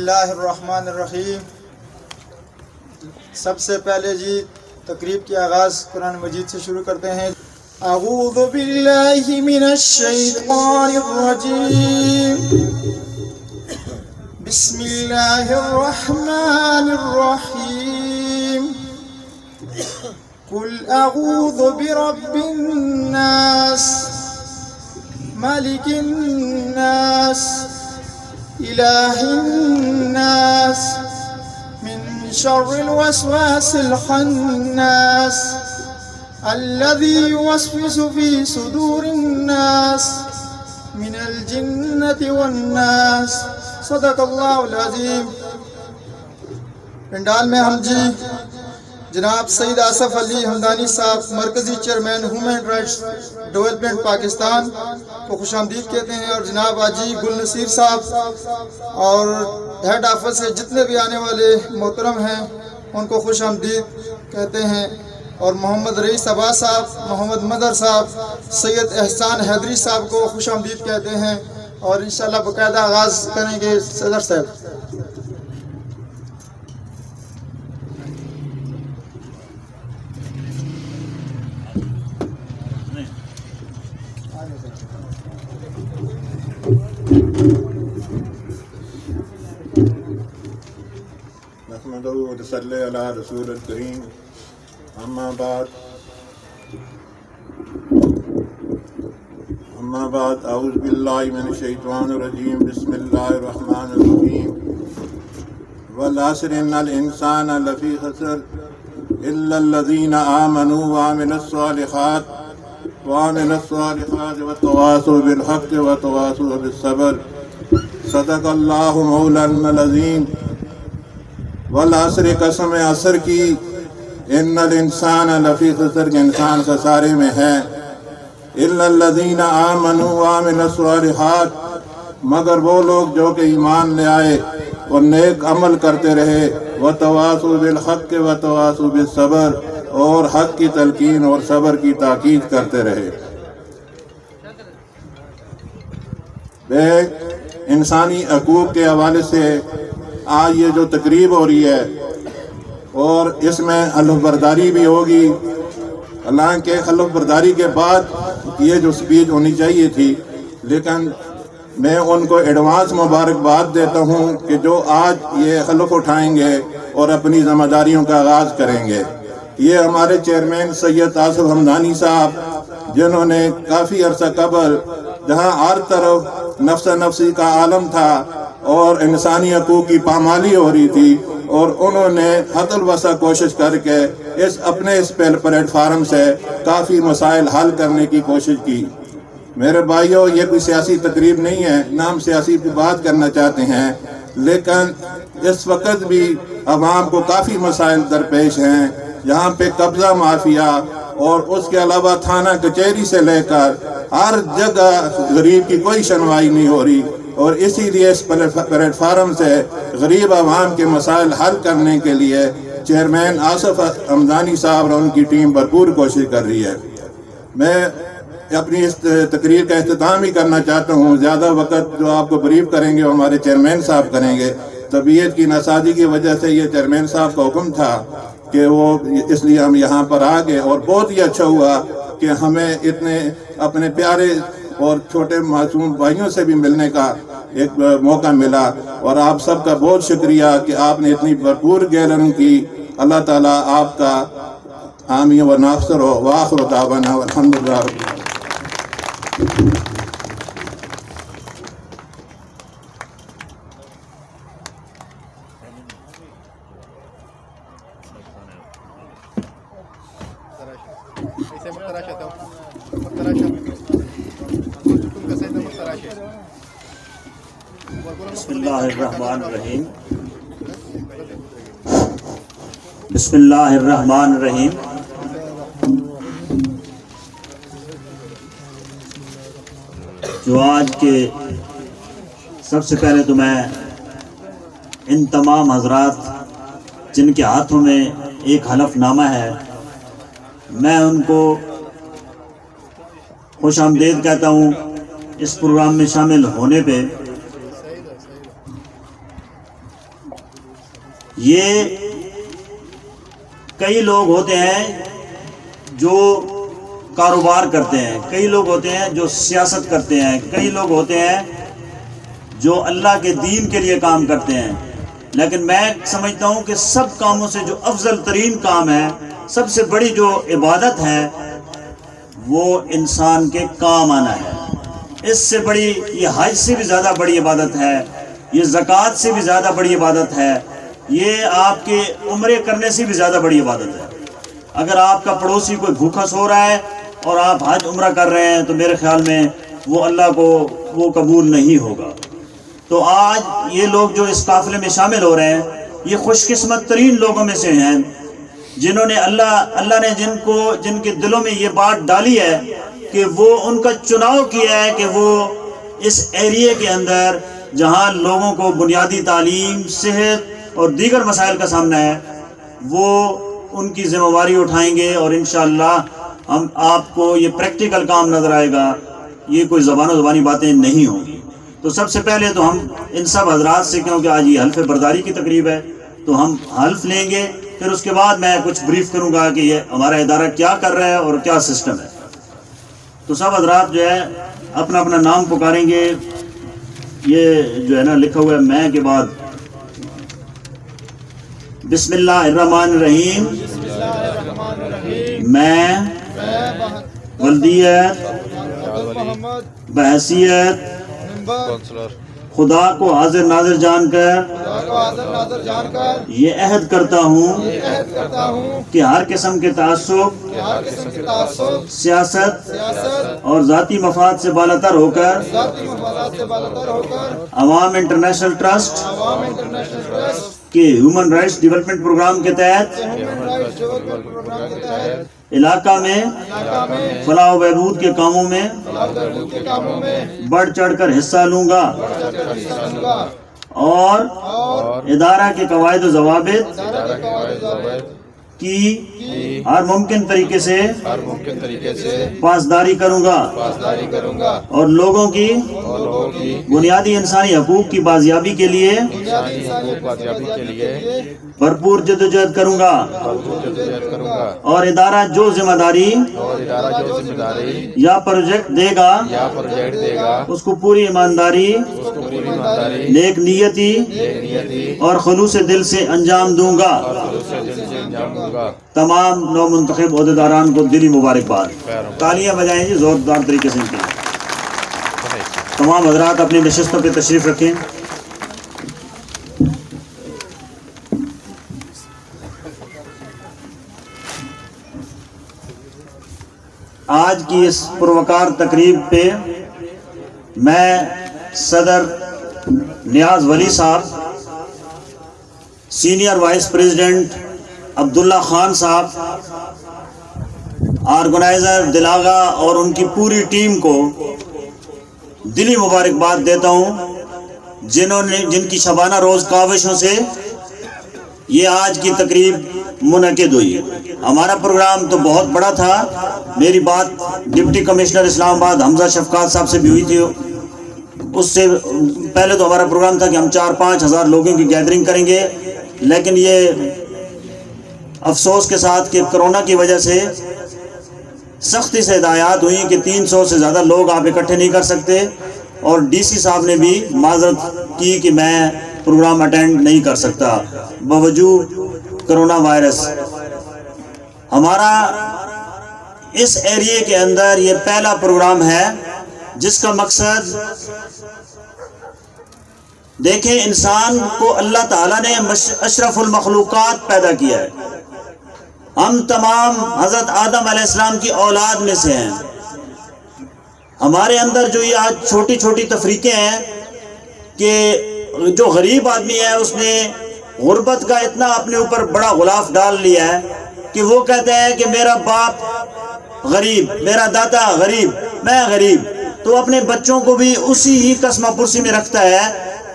اللہ الرحمن الرحیم۔ سب سے پہلے جی تقریب کی آغاز قرآن مجید سے شروع کرتے ہیں۔ اعوذ باللہ من الشیطان الرجیم، بسم اللہ الرحمن الرحیم۔ قل اعوذ برب الناس ملک الناس الہ الناس من شر الوسواس الخناس الذي يوسوس في صدور الناس من الجنة والناس۔ صدق اللہ العظیم۔ پنڈال میں ہم جی جناب سید آصف علی حمدانی صاحب، مرکزی chairman human rights development Pakistan کو خوش آمدید کہتے ہیں، اور جناب حاجی گل نصیر صاحب اور ہیڈ آفس سے جتنے بھی آنے والے محترم ہیں ان کو خوش آمدید کہتے ہیں، اور محمد رئیس عباس صاحب، محمد مدر صاحب، سید احسان حیدری صاحب کو خوش آمدید کہتے ہیں، اور انشاءاللہ باقاعدہ آغاز کریں گے صدر صاحب۔ نحمدہ و نصلی علی رسول الکریم، اما بعد اعوذ باللہ من الشیطان الرجیم، بسم اللہ الرحمن الرحیم۔ والعصر ان الانسان لفی خسر الا الذین آمنوا وعملوا الصالحات وتواصوا بالحق وتواصوا بالصبر۔ صدق اللہ مولانا العظیم۔ والعصر، قسم عصر کی، ان الانسان لفی خسر، کہ انسان خسارے میں ہے، الا الذین آمنوا وعملوا الصالحات، مگر وہ لوگ جو کہ ایمان لے آئے اور نیک عمل کرتے رہے، وتواصوا بالحق وتواصوا بالصبر، اور حق کی تلقین اور صبر کی تاکید کرتے رہے۔ انسانی حقوق کے حوالے سے آج یہ جو تقریب ہو رہی ہے، اور اس میں حلف برداری بھی ہوگی، حالانکہ حلف برداری کے بعد یہ جو سپیچ ہونی چاہیے تھی، لیکن میں ان کو ایڈوانس مبارکباد دیتا ہوں کہ جو آج یہ حلف اٹھائیں گے اور اپنی ذمہ داریوں کا آغاز کریں گے۔ یہ ہمارے چیئرمین سید آصف حمدانی صاحب، جنہوں نے کافی عرصہ قبل، جہاں ہر طرف نفس نفسی کا عالم تھا اور انسانی حقوق کی پامالی ہو رہی تھی، اور انہوں نے حد الوسع کوشش کر کے اپنے پلیٹ فارم سے کافی مسائل حل کرنے کی کوشش کی۔ میرے بھائیوں، یہ کوئی سیاسی تقریب نہیں ہے، نہ ہم سیاسی بات کرنا چاہتے ہیں، لیکن اس وقت بھی عوام کو کافی مسائل درپیش ہیں، یہاں پہ قبضہ مافیا اور اس کے علاوہ تھانہ کچہری سے لے کر ہر جگہ غریب کی کوئی سنوائی نہیں ہو رہی، اور اسی لیے اس پلیٹ فارم سے غریب عوام کے مسائل حل کرنے کے لیے چیئرمین آصف حمدانی صاحب اور ان کی ٹیم بھرپور کوشش کر رہی ہے۔ میں اپنی اس تقریر کا اختتام ہی کرنا چاہتا ہوں۔ زیادہ وقت جو آپ کو بریف کریں گے وہ ہمارے چیئرمین صاحب کریں گے۔ طبیعت کی ناسازی کی وجہ سے یہ چیئرمین صاحب کا حکم تھا کہ وہ، اس لیے ہم یہاں پر آ گئے، اور بہت ہی اچھا ہوا کہ ہمیں اتنے اپنے پیارے اور چھوٹے معصوم بھائیوں سے بھی ملنے کا ایک موقع ملا، اور آپ سب کا بہت شکریہ کہ آپ نے اتنی بھرپور گیلرنگ کی۔ اللہ تعالیٰ آپ کا حامی و ناصر ہو۔ وآخر دعوانا والحمدللہ۔ بسم اللہ الرحمن الرحیم، بسم اللہ الرحمن الرحیم۔ جو آج کے سب سے پہلے تو میں ان تمام حضرات جن کے ہاتھوں میں ایک حلف نامہ ہے، میں ان کو خوش آمدید کہتا ہوں اس پروگرام میں شامل ہونے پہ۔ یہ کئی لوگ ہوتے ہیں جو کاروبار کرتے ہیں، کئی لوگ ہوتے ہیں جو سیاست کرتے ہیں، کئی لوگ ہوتے ہیں جو اللہ کے دین کے لیے کام کرتے ہیں، لیکن میں سمجھتا ہوں کہ سب کاموں سے جو افضل ترین کام ہے، سب سے بڑی جو عبادت ہے، وہ انسان کے کام آنا ہے۔ اس سے بڑی، یہ حج سے بھی زیادہ بڑی عبادت ہے، یہ زکوٰۃ سے بھی زیادہ بڑی عبادت ہے، یہ آپ کے عمرے کرنے سے بھی زیادہ بڑی عبادت ہے۔ اگر آپ کا پڑوسی کوئی بھوکا سو رہا ہے اور آپ حج عمرہ کر رہے ہیں تو میرے خیال میں وہ اللہ کو وہ قبول نہیں ہوگا۔ تو آج یہ لوگ جو اس قافلے میں شامل ہو رہے ہیں، یہ خوش قسمت ترین لوگوں میں سے ہیں جنہوں نے اللہ نے جن کے دلوں میں یہ بات ڈالی ہے کہ وہ ان کا چناؤ کیا ہے کہ وہ اس ایریے کے اندر جہاں لوگوں کو بنیادی تعلیم، صحت اور دیگر مسائل کا سامنا ہے، وہ ان کی ذمہ داری اٹھائیں گے، اور انشاءاللہ ہم آپ کو یہ پریکٹیکل کام نظر آئے گا، یہ کوئی زبانی باتیں نہیں ہوں گی۔ تو سب سے پہلے تو ہم ان سب حضرات سے، کیونکہ آج یہ حلف برداری کی تقریب ہے، تو ہم حلف لیں گے، پھر اس کے بعد میں کچھ بریف کروں گا کہ یہ ہمارا ادارہ کیا کر رہا ہے اور کیا سسٹم ہے۔ تو سب حضرات جو ہے اپنا اپنا نام پکاریں گے۔ یہ جو ہے نا لکھا ہوا ہے میں کے بعد، بسم اللہ الرحمن الرحیم، میں ولدیت بحیثیت خدا کو حاضر ناظر جان کر یہ عہد کرتا ہوں کہ ہر قسم کے تعصب، سیاست اور ذاتی مفاد سے بالاتر ہو کر عوام انٹرنیشنل ٹرسٹ کے ہیومن رائٹس ڈیولپمنٹ پروگرام کے تحت علاقہ میں فلاح و بہبود کے کاموں میں بڑھ چڑھ کر حصہ لوں گا اور ادارہ کے قواعد و ضوابط کی ہر ممکن طریقے سے پاسداری کروں گا اور لوگوں کی بنیادی انسانی حقوق کی بازیابی کے لیے بھرپور جدوجہد کروں گا، اور ادارہ جو ذمہ داری یا پروجیکٹ دے گا اس کو پوری ایمانداری، نیک نیتی اور خلوص دل سے انجام دوں گا۔ تمام نو منتخب عہدیداران کو دلی مبارکباد، تالیاں بجائیں جی زوردار طریقے سے ان کے لیے۔ تمام حضرات اپنی نشستوں پہ تشریف رکھیں۔ آج کی اس پروقار تقریب پہ میں صدر نیاز ولی صاحب، senior vice president Abdullah Khan صاحب، آرگنائزر دلاغا اور ان کی پوری ٹیم کو دلی مبارکباد دیتا ہوں، جن کی شبانہ روز کاوشوں سے یہ آج کی تقریب منعقد ہوئی۔ ہمارا پروگرام تو بہت بڑا تھا، میری بات ڈپٹی کمشنر اسلام آباد حمزہ شفقات صاحب سے بھی ہوئی تھی، اس سے پہلے تو ہمارا پروگرام تھا کہ ہم 4-5 ہزار لوگوں کی گیدرنگ کریں گے، لیکن یہ افسوس کے ساتھ کہ کرونا کی وجہ سے سختی سے ہدایات ہوئی کہ 300 سے زیادہ لوگ آپ اکٹھے نہیں کر سکتے، اور ڈی سی صاحب نے بھی معذرت کی کہ میں پروگرام اٹینڈ نہیں کر سکتا باوجود کرونا وائرس۔ ہمارا اس ایریے کے اندر یہ پہلا پروگرام ہے جس کا مقصد، دیکھیں انسان کو اللہ تعالیٰ نے اشرف المخلوقات پیدا کیا ہے، ہم تمام حضرت آدم علیہ السلام کی اولاد میں سے ہیں۔ ہمارے اندر جو یہ آج چھوٹی چھوٹی تفریقیں ہیں کہ جو غریب آدمی ہے اس نے غربت کا اتنا اپنے اوپر بڑا غلاف ڈال لیا ہے کہ وہ کہتا ہے کہ میرا باپ غریب، میرا دادا غریب، میں غریب، تو اپنے بچوں کو بھی اسی ہی قسمہ پرسی میں رکھتا ہے،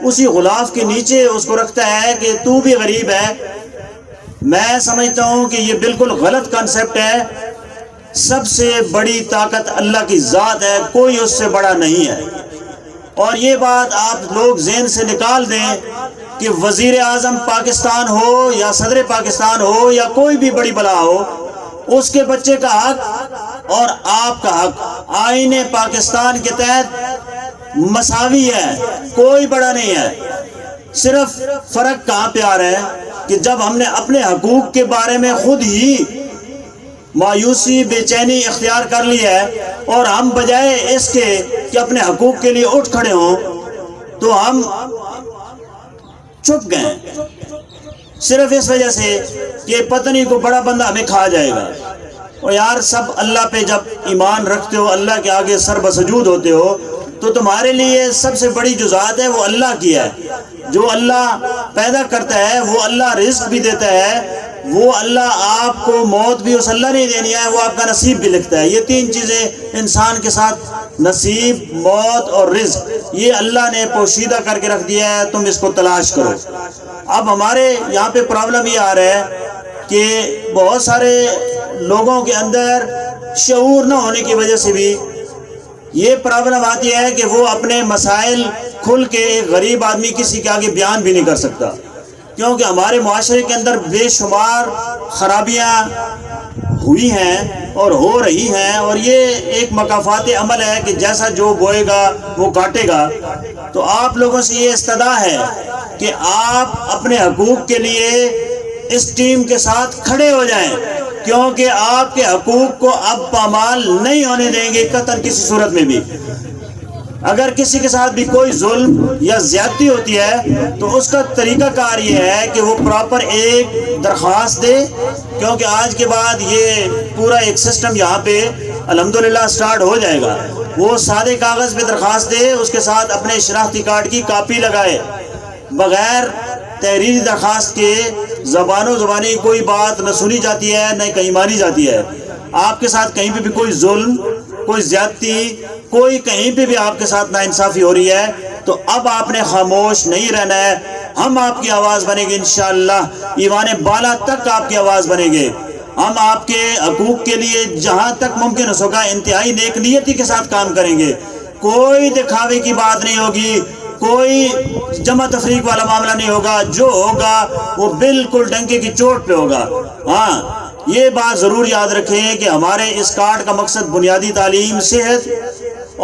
اسی غلاف کے نیچے اس کو رکھتا ہے کہ تو بھی غریب ہے۔ میں سمجھتا ہوں کہ یہ بالکل غلط کنسپٹ ہے۔ سب سے بڑی طاقت اللہ کی ذات ہے، کوئی اس سے بڑا نہیں ہے، اور یہ بات آپ لوگ ذہن سے نکال دیں کہ وزیر اعظم پاکستان ہو یا صدر پاکستان ہو یا کوئی بھی بڑی بلا ہو، اس کے بچے کا حق اور آپ کا حق آئین پاکستان کے تحت مساوی ہے، کوئی بڑا نہیں ہے۔ صرف فرق کہاں پہ آ رہا ہے کہ جب ہم نے اپنے حقوق کے بارے میں خود ہی مایوسی بے چینی اختیار کر لی ہے، اور ہم بجائے اس کے کہ اپنے حقوق کے لیے اٹھ کھڑے ہوں تو ہم چھپ گئے، صرف اس وجہ سے کہ پتہ نہیں کوئی بڑا بندہ ہمیں کھا جائے گا۔ اور یار سب اللہ پہ جب ایمان رکھتے ہو، اللہ کے آگے سر بسجود ہوتے ہو، تو تمہارے لیے سب سے بڑی جو ذات ہے وہ اللہ کی ہے۔ جو اللہ پیدا کرتا ہے، وہ اللہ رزق بھی دیتا ہے، وہ اللہ آپ کو موت بھی اس اللہ نے دینی ہے، وہ آپ کا نصیب بھی لکھتا ہے۔ یہ تین چیزیں انسان کے ساتھ، نصیب، موت اور رزق، یہ اللہ نے پوشیدہ کر کے رکھ دیا ہے، تم اس کو تلاش کرو۔ اب ہمارے یہاں پہ پرابلم یہ آ رہا ہے کہ بہت سارے لوگوں کے اندر شعور نہ ہونے کی وجہ سے بھی یہ پرابلم آتی ہے کہ وہ اپنے مسائل کھل کے غریب آدمی کسی کے آگے بیان بھی نہیں کر سکتا، کیونکہ ہمارے معاشرے کے اندر بے شمار خرابیاں ہوئی ہیں اور ہو رہی ہیں، اور یہ ایک مکافات عمل ہے کہ جیسا جو بوئے گا وہ کاٹے گا۔ تو آپ لوگوں سے یہ استدعا ہے کہ آپ اپنے حقوق کے لیے اس ٹیم کے ساتھ کھڑے ہو جائیں، کیونکہ آپ کے حقوق کو اب پامال نہیں ہونے دیں گے قطعاً کسی صورت میں بھی۔ اگر کسی کے ساتھ بھی کوئی ظلم یا زیادتی ہوتی ہے تو اس کا طریقہ کار یہ ہے کہ وہ پراپر ایک درخواست دے، کیونکہ آج کے بعد یہ پورا ایک سسٹم یہاں پہ الحمدللہ سٹارٹ ہو جائے گا۔ وہ سادے کاغذ پہ درخواست دے، اس کے ساتھ اپنے شناختی کارڈ کی کاپی لگائے، بغیر تحریری درخواست کے زبان و زبانی کوئی بات نہ سنی جاتی ہے نہ کہیں مانی جاتی ہے۔ آپ کے ساتھ کہیں پہ بھی کوئی ظلم، کوئی زیادتی، کوئی کہیں پہ بھی آپ کے ساتھ ناانصافی ہو رہی ہے تو اب آپ نے خاموش نہیں رہنا ہے، ہم آپ کی آواز بنیں گے انشاءاللہ، ایوان بالا تک آپ کی آواز بنیں گے۔ ہم آپ کے حقوق کے لیے جہاں تک ممکن ہو سکا انتہائی نیک نیتی کے ساتھ کام کریں گے، کوئی دکھاوے کی بات نہیں ہوگی، کوئی جمع تفریق والا معاملہ نہیں ہوگا، جو ہوگا وہ بالکل ڈنکے کی چوٹ پہ ہوگا۔ ہاں یہ بات ضرور یاد رکھیں کہ ہمارے اس کارڈ کا مقصد بنیادی تعلیم، صحت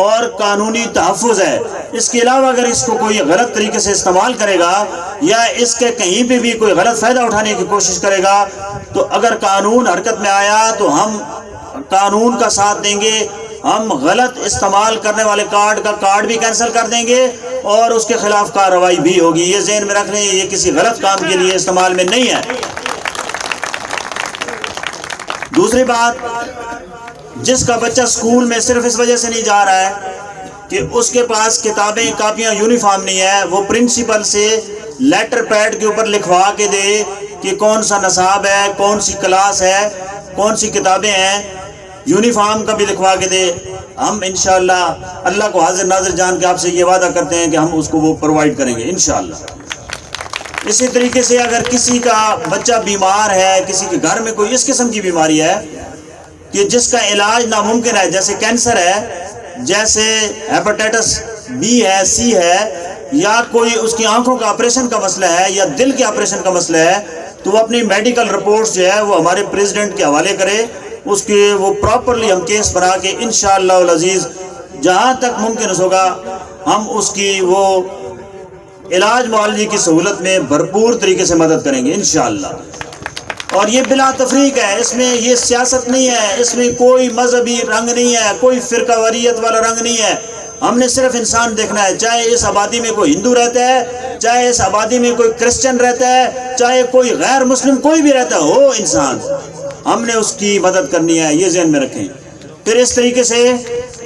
اور قانونی تحفظ ہے۔ اس کے علاوہ اگر اس کو کوئی غلط طریقے سے استعمال کرے گا یا اس کے کہیں پہ بھی کوئی غلط فائدہ اٹھانے کی کوشش کرے گا تو اگر قانون حرکت میں آیا تو ہم قانون کا ساتھ دیں گے، ہم غلط استعمال کرنے والے کارڈ کا کارڈ بھی کینسل کر دیں گے اور اس کے خلاف کارروائی بھی ہوگی۔ یہ ذہن میں رکھ لیں، یہ کسی غلط کام کے لیے استعمال میں نہیں ہے۔ دوسری بات، جس کا بچہ سکول میں صرف اس وجہ سے نہیں جا رہا ہے کہ اس کے پاس کتابیں، کاپیاں، یونیفارم نہیں ہے، وہ پرنسپل سے لیٹر پیڈ کے اوپر لکھوا کے دے کہ کون سا نصاب ہے، کون سی کلاس ہے، کون سی کتابیں ہیں، یونیفارم کا بھی لکھوا کے دے، ہم انشاءاللہ اللہ کو حاضر ناظر جان کے آپ سے یہ وعدہ کرتے ہیں کہ ہم اس کو وہ پرووائڈ کریں گے انشاءاللہ۔ اسی طریقے سے اگر کسی کا بچہ بیمار ہے، کسی کے گھر میں کوئی اس قسم کی بیماری ہے کہ جس کا علاج ناممکن ہے، جیسے کینسر ہے، جیسے ہیپاٹائٹس بی ہے، سی ہے، یا کوئی اس کی آنکھوں کا آپریشن کا مسئلہ ہے یا دل کے آپریشن کا مسئلہ ہے، تو وہ اپنی میڈیکل رپورٹس جو ہے وہ ہمارے پریزیڈنٹ کے حوالے کرے، اس کے وہ پراپرلی ہم کیس بنا کے انشاءاللہ العزیز جہاں تک ممکن ہوگا ہم اس کی وہ علاج معالجے کی سہولت میں بھرپور طریقے سے مدد کریں گے انشاءاللہ۔ اور یہ بلا تفریق ہے، اس میں یہ سیاست نہیں ہے، اس میں کوئی مذہبی رنگ نہیں ہے، کوئی فرقہ واریت والا رنگ نہیں ہے، ہم نے صرف انسان دیکھنا ہے، چاہے اس آبادی میں کوئی ہندو رہتا ہے، چاہے اس آبادی میں کوئی کرسچن رہتا ہے، چاہے کوئی غیر مسلم کوئی بھی رہتا ہو انسان، ہم نے اس کی مدد کرنی ہے، یہ ذہن میں رکھیں۔ پھر اس طریقے سے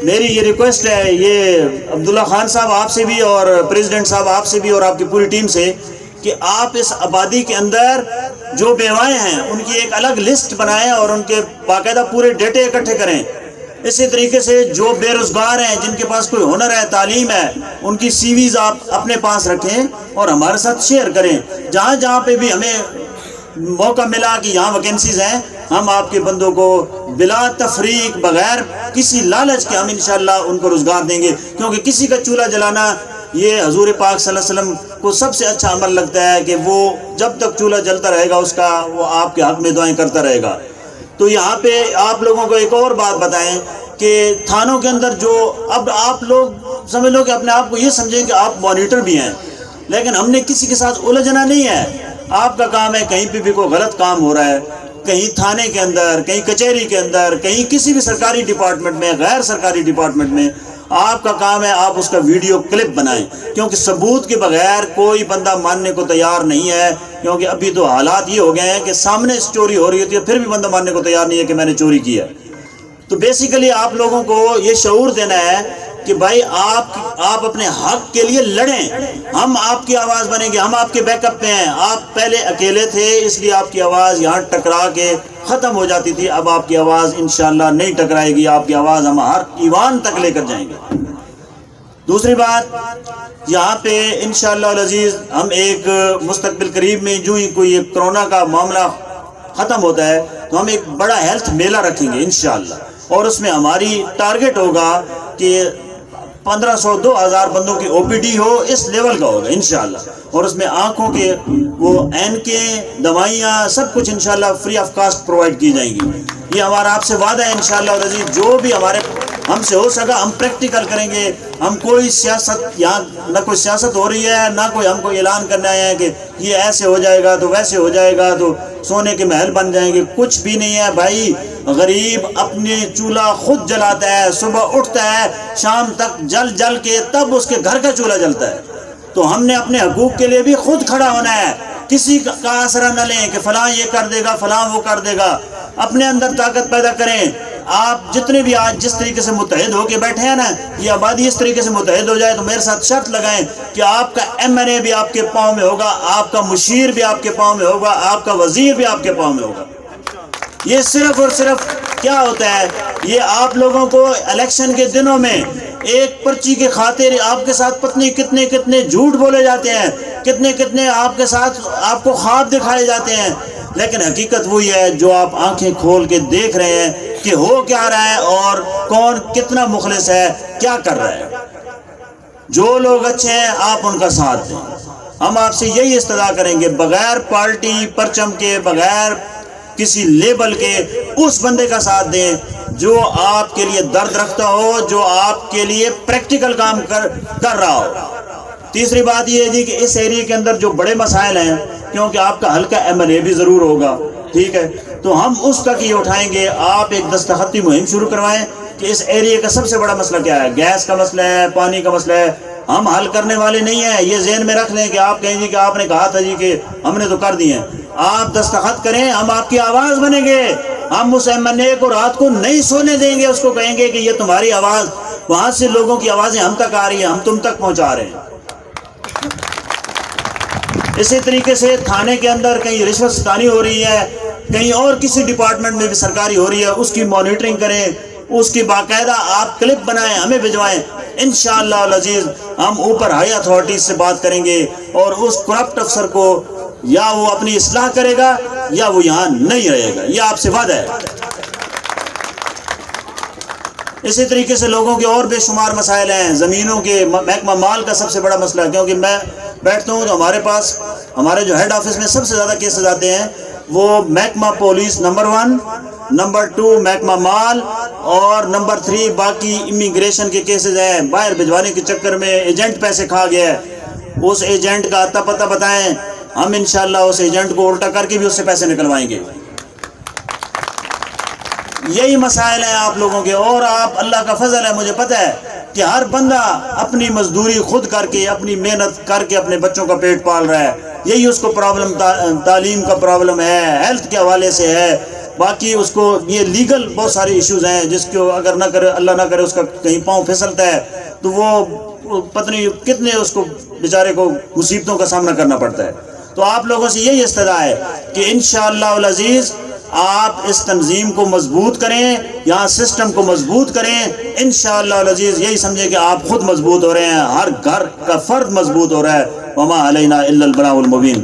میری یہ ریکویسٹ ہے، یہ عبداللہ خان صاحب آپ سے بھی اور پریزیڈنٹ صاحب آپ سے بھی اور آپ کی پوری ٹیم سے کہ آپ اس آبادی کے اندر جو بیوائیں ہیں ان کی ایک الگ لسٹ بنائیں اور ان کے باقاعدہ پورے ڈیٹے اکٹھے کریں۔ اسی طریقے سے جو بے روزگار ہیں، جن کے پاس کوئی ہنر ہے، تعلیم ہے، ان کی سی ویز آپ اپنے پاس رکھیں اور ہمارے ساتھ شیئر کریں۔ جہاں جہاں پہ بھی ہمیں موقع ملا کہ یہاں ویکینسیز ہیں، ہم آپ کے بندوں کو بلا تفریق، بغیر کسی لالچ کے ہم انشاءاللہ ان کو روزگار دیں گے، کیونکہ کسی کا چولہا جلانا یہ حضور پاک صلی اللہ علیہ وسلم کو سب سے اچھا عمل لگتا ہے کہ وہ جب تک چولہا جلتا رہے گا اس کا وہ آپ کے حق میں دعائیں کرتا رہے گا۔ تو یہاں پہ آپ لوگوں کو ایک اور بات بتائیں کہ تھانوں کے اندر جو اب آپ لوگ سمجھ لو کہ اپنے آپ کو یہ سمجھیں کہ آپ مانیٹر بھی ہیں، لیکن ہم نے کسی کے ساتھ الجھنا نہیں ہے۔ آپ کا کام ہے کہیں پہ بھی کوئی غلط کام ہو رہا ہے، کہیں تھانے کے اندر، کہیں کچہری کے اندر، کہیں کسی بھی سرکاری ڈپارٹمنٹ میں، غیر سرکاری ڈپارٹمنٹ میں، آپ کا کام ہے آپ اس کا ویڈیو کلپ بنائیں، کیونکہ ثبوت کے بغیر کوئی بندہ ماننے کو تیار نہیں ہے۔ کیونکہ ابھی تو حالات یہ ہو گئے ہیں کہ سامنے چوری ہو رہی ہوتی ہے پھر بھی بندہ ماننے کو تیار نہیں ہے کہ میں نے چوری کیا۔ تو بیسیکلی آپ لوگوں کو یہ شعور دینا ہے کہ بھائی آپ اپنے حق کے لیے لڑیں، ہم آپ کی آواز بنیں گے، ہم آپ کے بیک اپ پہ ہیں۔ آپ پہلے اکیلے تھے اس لیے آپ کی آواز یہاں ٹکرا کے ختم ہو جاتی تھی، اب آپ کی آواز انشاءاللہ نہیں ٹکرائے گی، آپ کی آواز ہم ہر ایوان تک لے کر جائیں گے۔ دوسری بات، یہاں پہ انشاءاللہ العزیز ہم ایک مستقبل قریب میں جو ہی کوئی کرونا کا معاملہ ختم ہوتا ہے تو ہم ایک بڑا ہیلتھ میلہ رکھیں گے انشاءاللہ، اور اس میں ہماری ٹارگٹ ہوگا کہ 1500 2000 بندوں کی او پی ڈی ہو، اس لیول کا ہوگا انشاءاللہ، اور اس میں آنکھوں کے وہ اینکیں، دوائیاں، سب کچھ انشاءاللہ فری آف کاسٹ پرووائڈ کی جائیں گی۔ یہ ہمارا آپ سے وعدہ ہے انشاءاللہ العزیز، جو بھی ہم سے ہو سکا ہم پریکٹیکل کریں گے۔ ہم کوئی سیاست یہاں نہ کوئی سیاست ہو رہی ہے، نہ کوئی ہم کو اعلان کرنا ہے کہ یہ ایسے ہو جائے گا تو ویسے ہو جائے گا تو سونے کے محل بن جائیں گے، کچھ بھی نہیں ہے بھائی۔ غریب اپنے چولہا خود جلاتا ہے، صبح اٹھتا ہے شام تک جل کے تب اس کے گھر کا چولہا جلتا ہے۔ تو ہم نے اپنے حقوق کے لیے بھی خود کھڑا ہونا ہے، کسی کا آسرا نہ لیں کہ فلاں یہ کر دے گا، فلاں وہ کر دے گا۔ اپنے اندر طاقت پیدا کریں۔ آپ جتنے بھی آج جس طریقے سے متحد ہو کے بیٹھے ہیں نا، یہ آبادی اس طریقے سے متحد ہو جائے تو میرے ساتھ شرط لگائیں کہ آپ کا ایم این اے بھی آپ کے پاؤں میں ہوگا، آپ کا مشیر بھی آپ کے پاؤں میں ہوگا، آپ کا وزیر بھی آپ کے پاؤں میں ہوگا۔ یہ صرف اور صرف کیا ہوتا ہے، یہ آپ لوگوں کو الیکشن کے دنوں میں ایک پرچی کی خاطر آپ کے ساتھ پتنی کتنے جھوٹ بولے جاتے ہیں، کتنے آپ کے ساتھ آپ کو خواب دکھائے جاتے ہیں، لیکن حقیقت وہی ہے جو آپ آنکھیں کھول کے دیکھ رہے ہیں کہ ہو کیا رہا ہے اور کون کتنا مخلص ہے، کیا کر رہا ہے۔ جو لوگ اچھے ہیں آپ ان کا ساتھ دیں۔ ہم آپ سے یہی استدعا کریں گے، بغیر پارٹی پرچم کے، بغیر کسی لیبل کے، اس بندے کا ساتھ دیں جو آپ کے لیے درد رکھتا ہو، جو آپ کے لیے پریکٹیکل کام کر رہا ہو۔ تیسری بات یہ ہے جی کہ اس ایریے کے اندر جو بڑے مسائل ہیں، کیونکہ آپ کا ہلکا ایم این اے بھی ضرور ہوگا، ٹھیک ہے، تو ہم اس تک یہ اٹھائیں گے۔ آپ ایک دستخطی مہم شروع کروائیں کہ اس ایریے کا سب سے بڑا مسئلہ کیا ہے، گیس کا مسئلہ ہے، پانی کا مسئلہ ہے۔ ہم حل کرنے والے نہیں ہیں، یہ ذہن میں رکھ لیں کہ آپ کہیں جی کہ آپ نے کہا تھا جی کہ ہم نے تو کر دی ہیں۔ آپ دستخط کریں، ہم آپ کی آواز بنیں گے۔ ہم اس ایم این اے کو رات کو نہیں سونے دیں گے، اس کو کہیں گے کہ یہ تمہاری آواز، وہاں سے لوگوں کی آوازیں ہم تک آ رہی ہیں، ہم تم تک پہنچا رہے ہیں۔ اسی طریقے سے تھانے کے اندر کہیں رشوت ستانی ہو رہی ہے، کہیں اور کسی ڈپارٹمنٹ میں بھی سرکاری ہو رہی ہے، اس کی مانیٹرنگ کریں، اس کی باقاعدہ آپ کلپ بنائیں، ہمیں بھجوائیں۔ انشاءاللہ العزیز ہم اوپر ہائی اتھارٹیز سے بات کریں گے اور اس کرپٹ افسر کو یا وہ اپنی اصلاح کرے گا یا وہ یہاں نہیں رہے گا، یہ آپ سے وعدہ ہے۔ اسی طریقے سے لوگوں کے اور بے شمار مسائل ہیں، زمینوں کے، محکمہ مال کا سب سے بڑا مسئلہ ہے، کیونکہ میں بیٹھتا ہوں تو ہمارے پاس ہمارے جو ہیڈ آفس میں سب سے زیادہ کیسز آتے ہیں وہ محکمہ پولیس نمبر 1، نمبر 2 محکمہ مال، اور نمبر 3 باقی امیگریشن کے کیسز ہیں۔ باہر بھجوانے کے چکر میں ایجنٹ پیسے کھا گیا ہے، اس ایجنٹ کا اتا پتہ بتائیں، ہم انشاءاللہ اس ایجنٹ کو الٹا کر کے بھی اس سے پیسے نکلوائیں گے۔ یہی مسائل ہیں آپ لوگوں کے، اور آپ اللہ کا فضل ہے، مجھے پتہ ہے کہ ہر بندہ اپنی مزدوری خود کر کے، اپنی محنت کر کے اپنے بچوں کا پیٹ پال رہا ہے۔ یہی اس کو پرابلم، تعلیم کا پرابلم ہے، ہیلتھ کے حوالے سے ہے، باقی اس کو یہ لیگل بہت سارے ایشوز ہیں جس کو اگر نہ کرے، اللہ نہ کرے، اس کا کہیں پاؤں پھسلتا ہے تو وہ پتہ نہیں کتنے اس کو بیچارے کو مصیبتوں کا سامنا کرنا پڑتا ہے۔ تو آپ لوگوں سے یہی استدعا ہے کہ انشاءاللہ العزیز آپ اس تنظیم کو مضبوط کریں، یہاں سسٹم کو مضبوط کریں۔ انشاءاللہ العزیز یہی سمجھے کہ آپ خود مضبوط ہو رہے ہیں، ہر گھر کا فرد مضبوط ہو رہا ہے۔ وما علینا الا البلاغ المبین۔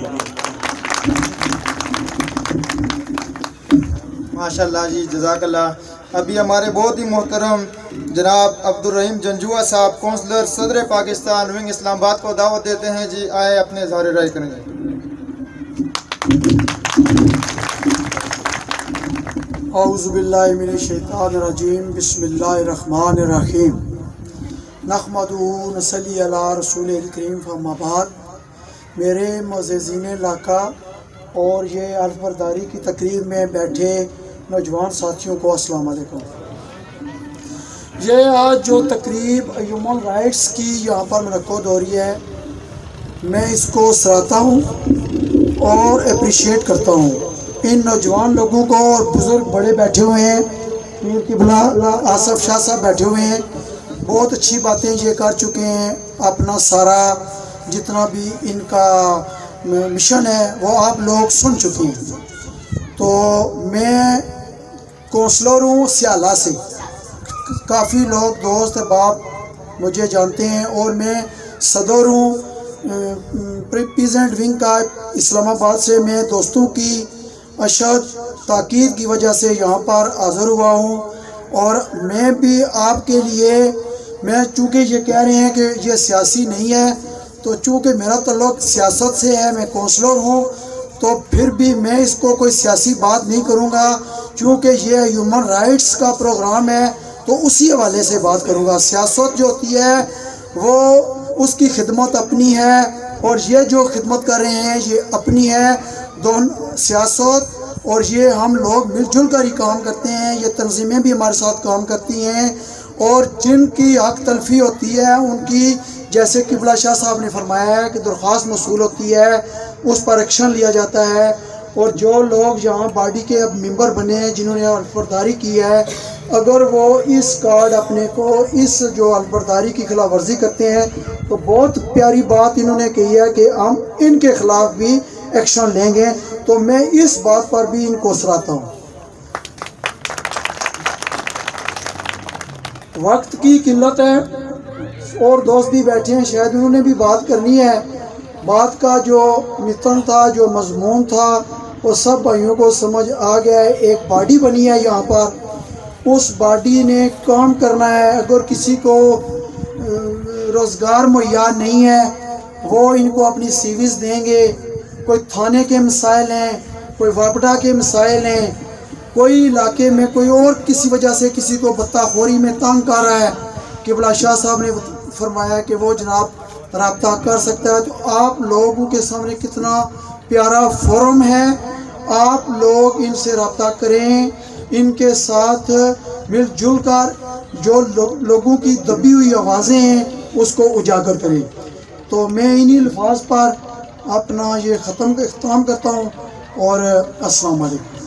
ماشاءاللہ جی، جزاک اللہ۔ ابھی ہمارے بہت ہی محترم جناب عبدالرحیم جنجوعہ صاحب کونسلر صدر پاکستان ونگ اسلام آباد کو دعوت دیتے ہیں جی آئے اپنے اظہار رائے کریں گے. اعوذ باللہ من الشیطان الرجیم بسم اللہ الرحمن الرحیم نحمدہ ونصلی علی رسول الکریم فاما بعد. میرے معززین علاقہ اور یہ عرض برداری کی تقریب میں بیٹھے نوجوان ساتھیوں کو السلام علیکم. یہ آج جو تقریب ہیومن رائٹس کی یہاں پر منعقد ہو رہی ہے میں اس کو سراہتا ہوں اور اپریشیٹ کرتا ہوں. ان نوجوان لوگوں کو اور بزرگ بڑے بیٹھے ہوئے ہیں, پیر قبلہ آصف شاہ صاحب بیٹھے ہوئے ہیں, بہت اچھی باتیں یہ کر چکے ہیں. اپنا سارا جتنا بھی ان کا مشن ہے وہ آپ لوگ سن چکے ہیں. تو میں کونسلر ہوں سیالہ سے, کافی لوگ دوست احباب مجھے جانتے ہیں, اور میں صدر ہوں پریزیڈنٹ ونگ کا اسلام آباد سے. میں دوستوں کی اشد تاکید کی وجہ سے یہاں پر حاضر ہوا ہوں, اور میں بھی آپ کے لیے, میں چونکہ یہ کہہ رہے ہیں کہ یہ سیاسی نہیں ہے, تو چونکہ میرا تعلق سیاست سے ہے, میں کونسلر ہوں, تو پھر بھی میں اس کو کوئی سیاسی بات نہیں کروں گا. چونکہ یہ ہیومن رائٹس کا پروگرام ہے تو اسی حوالے سے بات کروں گا. سیاست جو ہوتی ہے وہ اس کی خدمت اپنی ہے, اور یہ جو خدمت کر رہے ہیں یہ اپنی ہے. دونوں سیاست اور یہ ہم لوگ مل جل کر ہی کام کرتے ہیں. یہ تنظیمیں بھی ہمارے ساتھ کام کرتی ہیں, اور جن کی حق تلفی ہوتی ہے ان کی, جیسے قبلہ شاہ صاحب نے فرمایا ہے کہ درخواست موصول ہوتی ہے, اس پر ایکشن لیا جاتا ہے. اور جو لوگ یہاں باڈی کے اب ممبر بنے ہیں جنہوں نے علمبرداری کی ہے, اگر وہ اس کارڈ اپنے کو اس جو علمبرداری کی خلاف ورزی کرتے ہیں تو بہت پیاری بات انہوں نے کہی ہے کہ ہم ان کے خلاف بھی ایکشن لیں گے. تو میں اس بات پر بھی ان کو سراہتا ہوں. وقت کی قلت ہے اور دوست بھی بیٹھے ہیں, شاید انہوں نے بھی بات کرنی ہے. بات کا جو متن تھا, جو مضمون تھا, وہ سب بھائیوں کو سمجھ آ گیا ہے. ایک باڈی بنی ہے یہاں پر, اس باڈی نے کام کرنا ہے. اگر کسی کو روزگار مہیا نہیں ہے وہ ان کو اپنی سیویز دیں گے. کوئی تھانے کے مسائل ہیں, کوئی واپڈا کے مسائل ہیں, کوئی علاقے میں کوئی اور کسی وجہ سے کسی کو بتہ خوری میں تنگ کر رہا ہے, قبلہ شاہ صاحب نے فرمایا کہ وہ جناب رابطہ کر سکتا ہے. تو آپ لوگوں کے سامنے کتنا پیارا فورم ہے, آپ لوگ ان سے رابطہ کریں, ان کے ساتھ مل جل کر جو لوگوں کی دبی ہوئی آوازیں ہیں اس کو اجاگر کریں. تو میں انہی الفاظ پر اپنا یہ اختتام کرتا ہوں, اور السلام علیکم.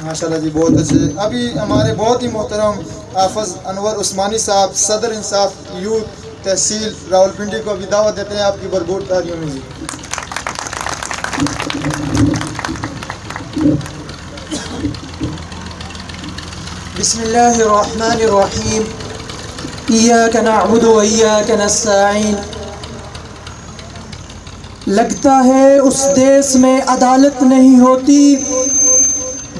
ماشاءاللہ جی, بہت اچھے. ابھی ہمارے بہت ہی محترم حافظ انور عثمانی صاحب صدر انصاف یوتھ تحصیل راولپنڈی کو بھی دعوت دیتے ہیں آپ کی بھرپور تالیوں میں. بسم اللہ الرحمن الرحیم. ایاک نعبد و ایاک نستعین. لگتا ہے اس دیس میں عدالت نہیں ہوتی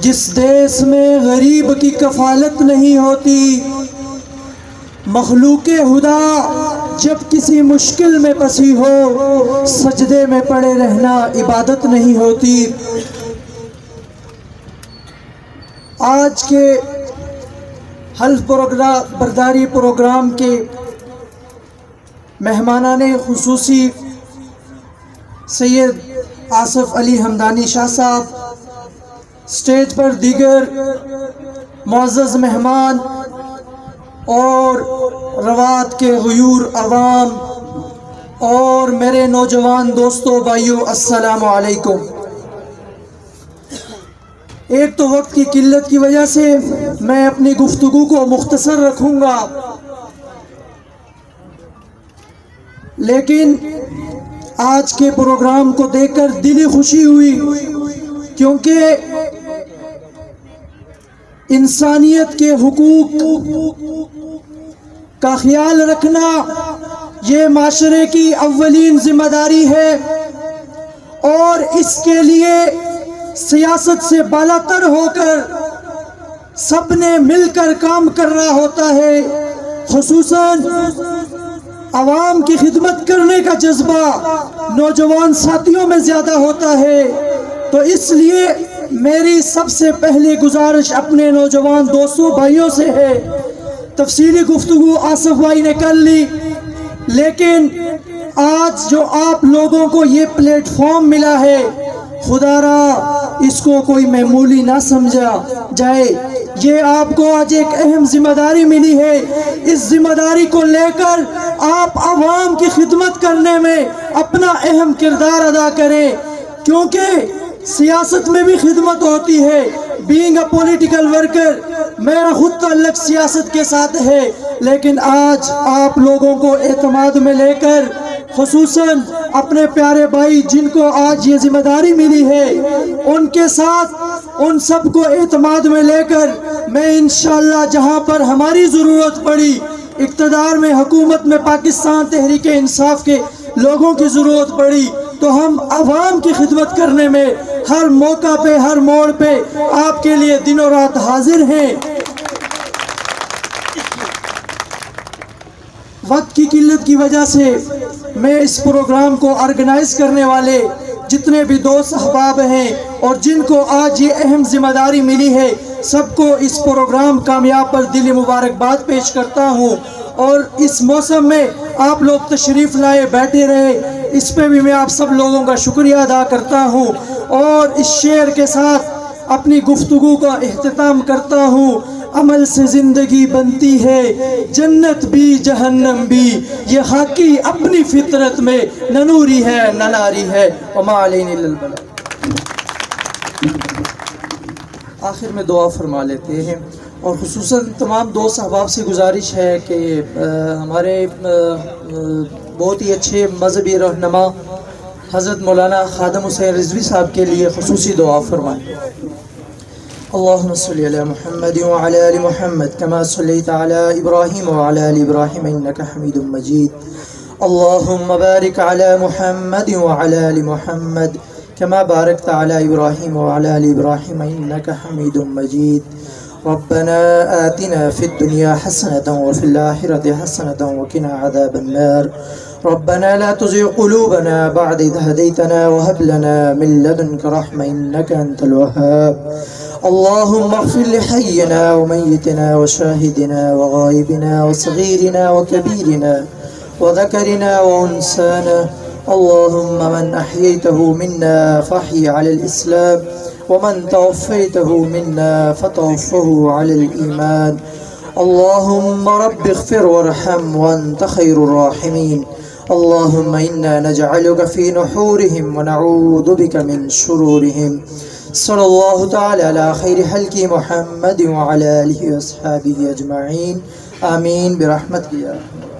جس دیس میں غریب کی کفالت نہیں ہوتی. مخلوق خدا جب کسی مشکل میں پھنسی ہو سجدے میں پڑے رہنا عبادت نہیں ہوتی. آج کے حلف برداری پروگرام کے مہمانان خصوصی سید آصف علی حمدانی شاہ صاحب, سٹیج پر دیگر معزز مہمان اور روات کے غیور عوام اور میرے نوجوان دوستوں بھائیوں, السلام علیکم. ایک تو وقت کی قلت کی وجہ سے میں اپنی گفتگو کو مختصر رکھوں گا, لیکن آج کے پروگرام کو دیکھ کر دلی خوشی ہوئی, کیونکہ انسانیت کے حقوق کا خیال رکھنا یہ معاشرے کی اولین ذمہ داری ہے, اور اس کے لیے سیاست سے بالاتر ہو کر سب نے مل کر کام کرنا ہوتا ہے، خصوصاً عوام کی خدمت کرنے کا جذبہ نوجوان ساتھیوں میں زیادہ ہوتا ہے۔ تو اس لیے میری سب سے پہلی گزارش اپنے نوجوان دوستوں بھائیوں سے ہے۔ تفصیلی گفتگو آصف بھائی نے کر لی، لیکن آج جو آپ لوگوں کو یہ پلیٹ فارم ملا ہے، خدا را اس کو کوئی معمولی نہ سمجھا جائے۔ یہ آپ کو آج ایک اہم ذمہ داری ملی ہے۔ اس ذمہ داری کو لے کر آپ عوام کی خدمت کرنے میں اپنا اہم کردار ادا کریں، کیونکہ سیاست میں بھی خدمت ہوتی ہے۔ بینگ اے پولیٹیکل ورکر، میرا خود تعلق سیاست کے ساتھ ہے، لیکن آج آپ لوگوں کو اعتماد میں لے کر، خصوصاً اپنے پیارے بھائی جن کو آج یہ ذمہ داری ملی ہے، ان کے ساتھ ان سب کو اعتماد میں لے کر میں انشاءاللہ جہاں پر ہماری ضرورت پڑی، اقتدار میں، حکومت میں، پاکستان تحریک انصاف کے لوگوں کی ضرورت پڑی، تو ہم عوام کی خدمت کرنے میں ہر موقع پہ، ہر موڑ پہ آپ کے لیے دن و رات حاضر ہیں۔ وقت کی قلت کی وجہ سے میں اس پروگرام کو آرگنائز کرنے والے جتنے بھی دوست احباب ہیں اور جن کو آج یہ اہم ذمہ داری ملی ہے، سب کو اس پروگرام کامیاب پر دلی مبارکباد پیش کرتا ہوں۔ اور اس موسم میں آپ لوگ تشریف لائے، بیٹھے رہے، اس پہ بھی میں آپ سب لوگوں کا شکریہ ادا کرتا ہوں۔ اور اس شعر کے ساتھ اپنی گفتگو کا اختتام کرتا ہوں۔ عمل سے زندگی بنتی ہے، جنت بھی جہنم بھی، یہ خاکی اپنی فطرت میں نہ نوری ہے نہ ناری ہے، وما علینا الا البلاغ۔ آخر میں دعا فرما لیتے ہیں، اور خصوصاً تمام دوست احباب سے گزارش ہے کہ ہمارے بہت ہی اچھے مذہبی رہنما حضرت مولانا خادم حسین رضوی صاحب کے لیے خصوصی دعا فرمائیں۔ اللهم صل على محمد وعلى آل محمد كما صليت على إبراهيم وعلى آل إبراهيم إنك حميد مجيد اللهم بارك على محمد وعلى آل محمد كما باركت على إبراهيم وعلى آل إبراهيم إنك حميد مجيد ربنا آتنا في الدنيا حسنة وفي الآخرة حسنة وقنا عذاب النار ربنا لا تزغ قلوبنا بعد إذ هديتنا وهب لنا من لدنك رحمة إنك أنت الوهاب اللهم اغفر لحينا وميتنا وشاهدنا وغائبنا وصغيرنا وكبيرنا وذكرنا وأنسانا اللهم من أحييته منا فاحي على الإسلام ومن توفيته منا فتوفه على الإيمان اللهم رب اغفر وارحم وأنت خير الراحمين اللهم إنا نجعلك في نحورهم ونعوذ بك من شرورهم صلى الله تعالى على خير خلق محمد وعلى آله وأصحابه أجمعين آمين برحمتك يا رحمن